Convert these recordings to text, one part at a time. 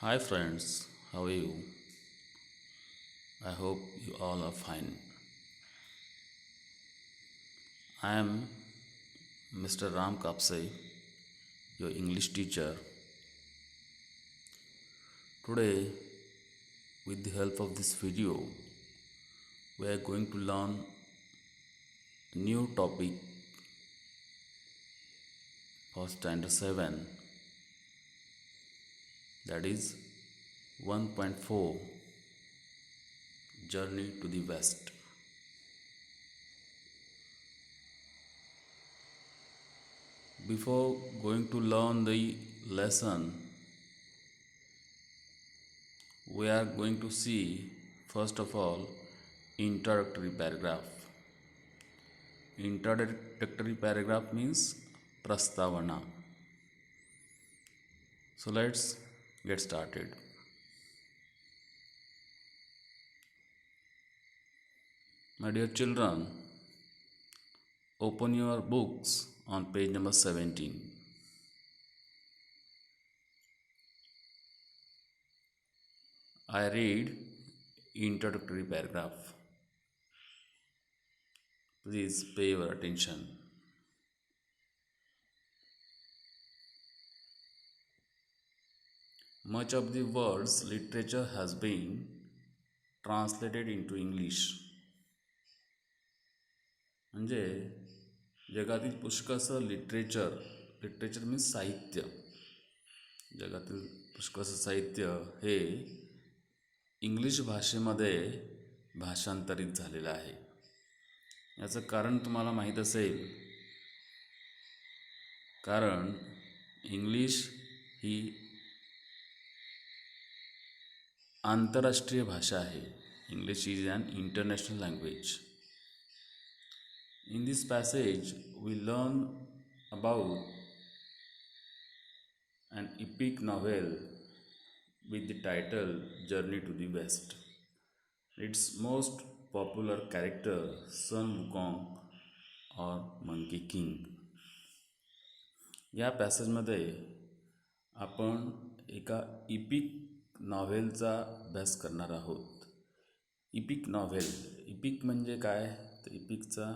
Hi friends, how are you? I hope you all are fine. I am Mr. Ram Kapse, your English teacher. Today, with the help of this video, we are going to learn a new topic for Standard 7, that is 1.4, Journey to the West. Before going to learn the lesson, we are going to see first of all introductory paragraph. Introductory paragraph means prastavana. So let's get started. My dear children, open your books on page number 17. I read introductory paragraph. Please pay your attention. Much of the world's literature has been translated into English. म्हणजे जगातील पुष्कळसं literature means साहित्य, जगातील पुष्कळसं साहित्य हे English भाषेमध्ये भाषांतरित झालेलं आहे. याचं कारण तुम्हाला माहीत असेल, कारण इंग्लिश ही आंतरराष्ट्रीय भाषा आहे. English is an international language. In this passage, we learn about an epic novel with the title Journey to the West. Its most popular character, Sun Wukong or Monkey King. या पॅसेजमध्ये आपण एका EPIC नॉव्हेलचा अभ्यास करणार आहोत. EPIC novel, EPIC म्हणजे काय, तर इपिकचा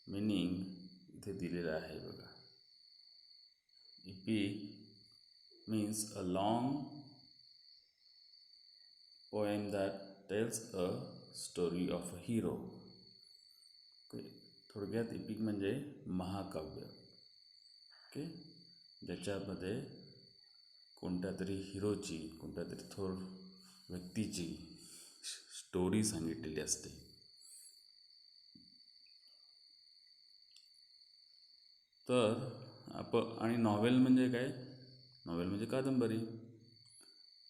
meaning इथे दिलेला आहे बघा. EPIC means a long poem that tails a story of a hero. Okay, थोडक्यात इपिक म्हणजे महाकाव्य. ओके, ज्याच्यामध्ये कोणत्या तरी हिरोची, कोणत्या तरी थोर व्यक्तीची स्टोरी सांगितलेली असते. तर आणि नॉव्हेल म्हणजे काय, नॉव्हेल म्हणजे कादंबरी.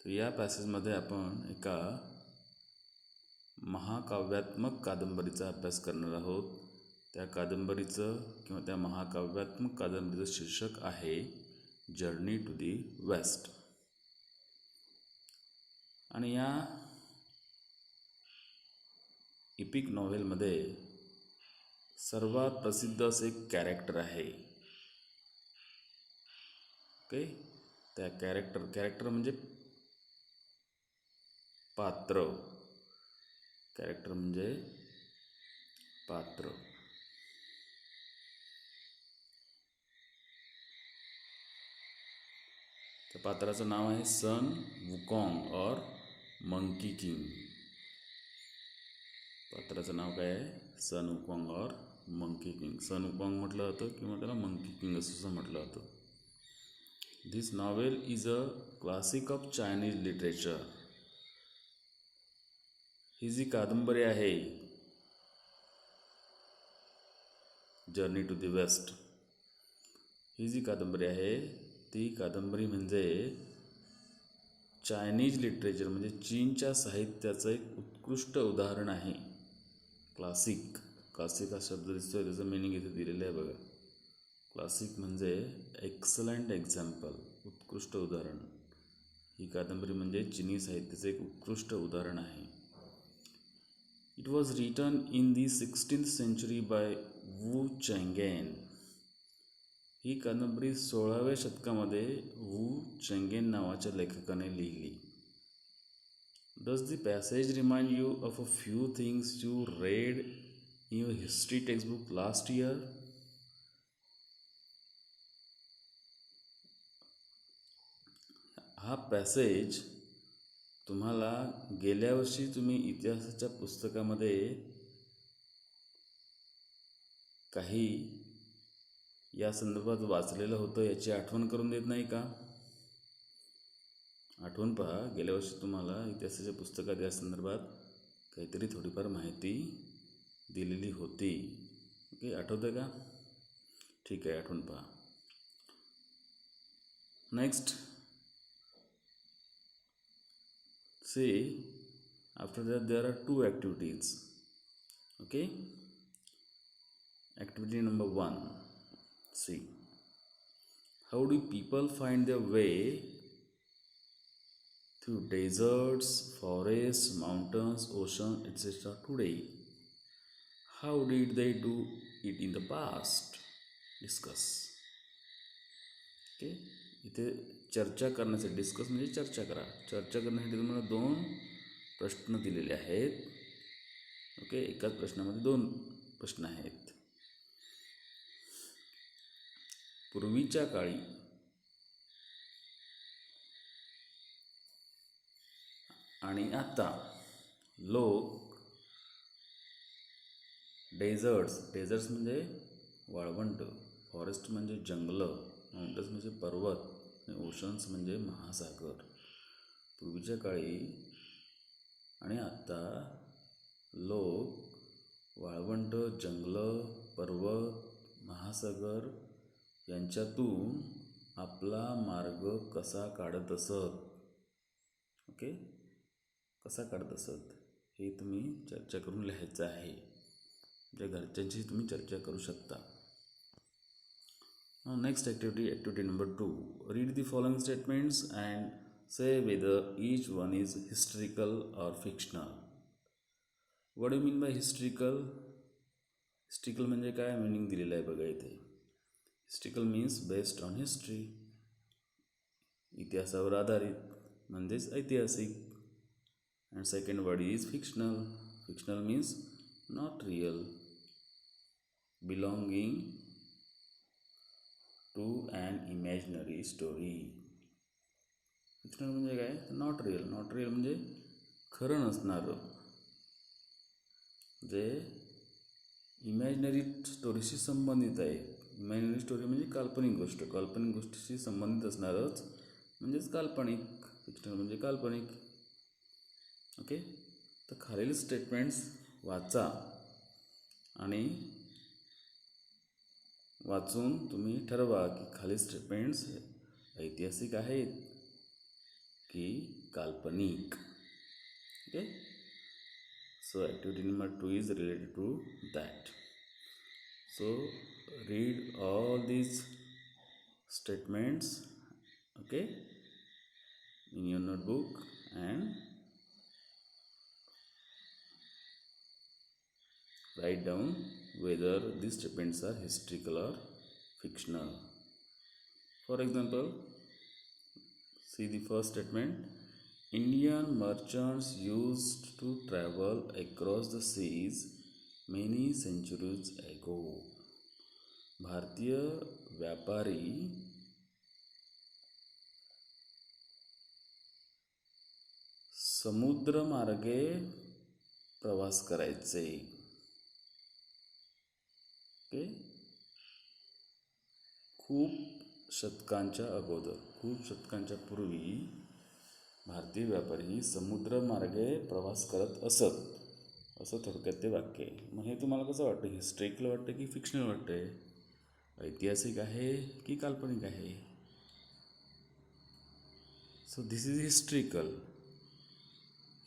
तर या पॅसेजमध्ये आपण एका महाकाव्यात्मक कादंबरीचा अभ्यास करणार आहोत. त्या कादंबरीचं किंवा त्या महाकाव्यात्मक कादंबरीचं शीर्षक आहे जर्नी टू दी वेस्ट. आणि या इपिक नॉव्हेलमध्ये सर्वात प्रसिद्ध असे एक कॅरेक्टर आहे. ओके, त्या कॅरेक्टर म्हणजे पात्र. कॅरेक्टर म्हणजे पात्र. त्या पात्राचं नाव आहे सन वुकॉंग और मंकी किंग. पात्राचं नाव काय आहे, सन वुकॉंग और मंकी किंग. सन वुकॉंग म्हटलं जातं किंवा त्याला मंकी किंग असं म्हटलं जातं. This novel is a classic of Chinese literature. ही जी कादंबरी आहे जर्नी टू दी वेस्ट, ही जी कादंबरी आहे ती कादंबरी म्हणजे चायनीज लिटरेचर म्हणजे चीनच्या साहित्याचं एक उत्कृष्ट उदाहरण आहे. क्लासिक, क्लासिक हा शब्द दिसतोय, त्याचं मिनिंग इथे दिलेलं आहे बघा. क्लासिक म्हणजे एक्सलंट एक्झाम्पल, उत्कृष्ट उदाहरण. ही कादंबरी म्हणजे चिनी साहित्याचं एक उत्कृष्ट उदाहरण आहे. It was written in the 16th century by Wu Cheng'en. ही कादंबरी 16व्या शतकामध्ये वू चेंगेन नावाच्या लेखकाने लिहिली. Does the passage remind you of a few things you read in your history textbook last year? हा पॅसेज तुम्हाला गेल्या वर्षी तुम्ही इतिहासाच्या पुस्तकामध्ये काही या संदर्भात वाचलेलं होतं याची आठवण करून देत नाही का? आठवण पहा, गेल्या वर्षी तुम्हाला इतिहासाच्या पुस्तकात या संदर्भात काहीतरी थोडीफार माहिती दिलेली होती. ओके, आठवतं का? ठीक आहे, आठवण पहा. Next, see, after that there are two activities. Okay, activity number 1, see, how do people find their way through deserts, forests, mountains, ocean, etc. today? How did they do it in the past? Discuss. Okay, इथे चर्चा करण्यासाठी, discuss म्हणजे चर्चा करा. चर्चा करण्यासाठी तुम्हाला 2 प्रश्न दिलेले आहेत. ओके, एकाच प्रश्नामध्ये 2 प्रश्न आहेत. पूर्वीच्या काळी आणि आता लोक डेझर्ट्स म्हणजे वाळवंट, फॉरेस्ट म्हणजे जंगलं, माउंटन्स म्हणजे पर्वत आणि ओशन्स म्हणजे महासागर. पूर्वीच्या काळी आणि आता लोक वाळवंट, जंगलं, पर्वत, महासागर यांच्यातून आपला मार्ग कसा काढत असत. ओके, कसा काढत असत हे तुम्ही चर्चा करून लिहायचं आहे. तुमच्या घरच्यांशी तुम्ही चर्चा करू शकता. Next activity number 2, read the following statements and say whether each one is historical or fictional. What do you mean by historical? Historical म्हणजे काय मीनिंग दिलेलं आहे बघा इथे. Historical means based on history, इतिहासावर आधारित म्हणजेच ऐतिहासिक. And second word is fictional. Fictional means not real, belonging to an imaginary story. Fictional म्हणजे काय? Not real. नॉट रिअल म्हणजे खरं नसणारं, जे इमॅजिनरी स्टोरीशी संबंधित आहे. इमॅजिनरी स्टोरी म्हणजे काल्पनिक गोष्ट, काल्पनिक गोष्टीशी संबंधित असणारच म्हणजेच काल्पनिक. फिक्शनल म्हणजे काल्पनिक. ओके, तर खालील स्टेटमेंट्स वाचा आणि वाचून तुम्ही ठरवा की खालील स्टेटमेंट्स ऐतिहासिक आहेत की काल्पनिक. Okay, so activity number 2 is related to that. So read all these statements, okay, in your notebook and write down whether these statements are historical or fictional. For example, see the first statement. Indian merchants used to travel across the seas many centuries ago. भारतीय व्यापारी समुद्रमार्गे प्रवास करायचे. Okay, खूप शतकांच्या अगोदर, खूप शतकांच्या पूर्वी भारतीय व्यापारी समुद्रमार्गे प्रवास करत असत, असं थोडक्यात ते वाक्य आहे. मग हे तुम्हाला कसं वाटतं? हिस्ट्रिकल वाटतं की फिक्शनल वाटतंय? ऐतिहासिक आहे की काल्पनिक आहे? So this is historical.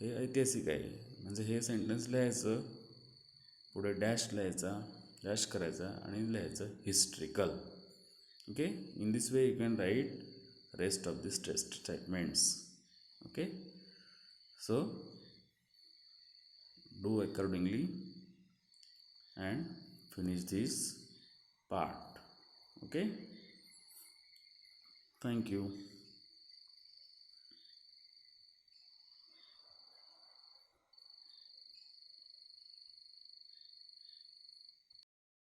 हे ऐतिहासिक आहे. म्हणजे हे सेंटेन्स लिहायचं, पुढे डॅश लिहायचा, डॅश करायचा आणि लिहायचं historical. Okay, in this way you can write rest of this statements. Okay, so do accordingly and finish this part. Okay. Thank you.